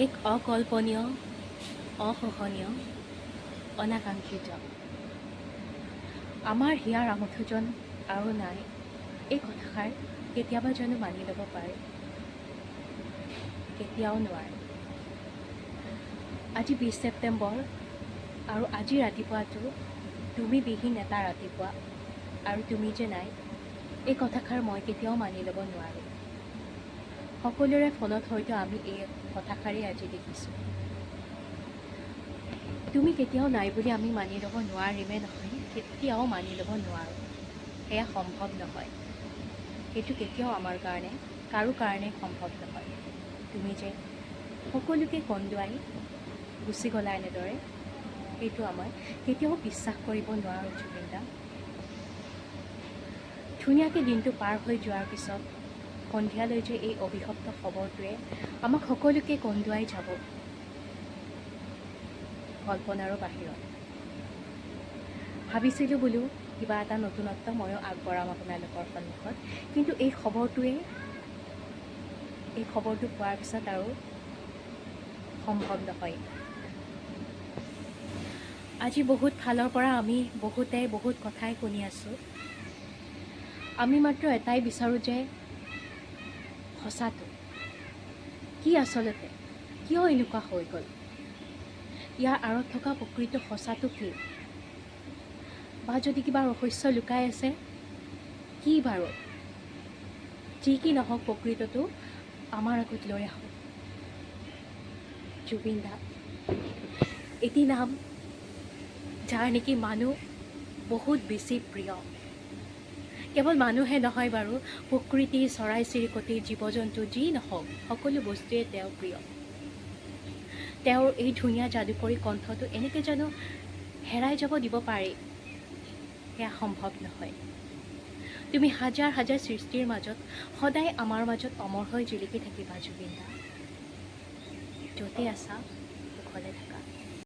এক অকল্পনীয়, অসহনীয়, অনাকাংক্ষিত। আমাৰ হিয়াৰ আমঠুজন আৰু নাই, এই কথাষাৰ কেতিয়াবা জানো মানি ল'ব পাৰে? কেতিয়াও নোৱাৰে। আজি 20 ছেপ্টেম্বৰ আৰু আজি ৰাতিপুৱাটো তুমি বিহীন এটা ৰাতিপুৱা, আৰু তুমি যে নাই, এই কথাষাৰ মই কেতিয়াও মানি ল'ব নোৱাৰোঁ। সকলোৰে ফোনত হয়তো আমি এই কথাষাৰেই আজি দেখিছোঁ। তুমি কেতিয়াও নাই বুলি আমি মানি ল'ব নোৱাৰিমেই নহয়, কেতিয়াও মানি ল'ব নোৱাৰোঁ। সেয়া সম্ভৱ নহয়। সেইটো কেতিয়াও আমাৰ কাৰণে, কাৰো কাৰণে সম্ভৱ নহয়। তুমি যে সকলোকে কন্দুৱাই গুচি গ'লা এনেদৰে, সেইটো আমাৰ কেতিয়াও বিশ্বাস কৰিব নোৱাৰোঁ জুবিন দা। ধুনীয়াকৈ দিনটো পাৰ হৈ যোৱাৰ পিছত সন্ধিয়ালৈ যে এই অভিশপ্ত খবৰটোৱে আমাক সকলোকে কন্দুৱাই যাব, কল্পনাৰো বাহিৰত। ভাবিছিলোঁ বোলো কিবা এটা নতুনত্ব ময়ো আগবঢ়াম আপোনালোকৰ সন্মুখত, কিন্তু এই খবৰটো পোৱাৰ পিছত আৰু সম্ভৱ নহয়। আজি বহুত ফালৰ পৰা আমি বহুত কথাই শুনি আছোঁ। আমি মাত্ৰ এটাই বিচাৰোঁ যে সঁচাটো কি, আচলতে কিয় এনেকুৱা হৈ গ'ল, ইয়াৰ আঁৰত থকা প্ৰকৃত সঁচাটো কি, বা যদি কিবা ৰহস্য লুকাই আছে কি বাৰু, যি কি নহওক প্ৰকৃতটো আমাৰ আগত লৈ আহক। জুবিন দা এটি নাম, যাৰ নেকি মানুহ বহুত বেছি প্ৰিয়। কেৱল মানুহে নহয় বাৰু, প্ৰকৃতি, চৰাই চিৰিকটি, জীৱ জন্তু যি নহওক সকলো বস্তুৱে তেওঁ প্ৰিয়। তেওঁৰ এই ধুনীয়া যাদুকৰী কণ্ঠটো এনেকৈ জানো হেৰাই যাব দিব পাৰি? সেয়া সম্ভৱ নহয়। তুমি হাজাৰ হাজাৰ সৃষ্টিৰ মাজত সদায় আমাৰ মাজত অমৰ হৈ জিলিকি থাকিবা জুবিন দা। য'তে আছা কুশলে থাকা।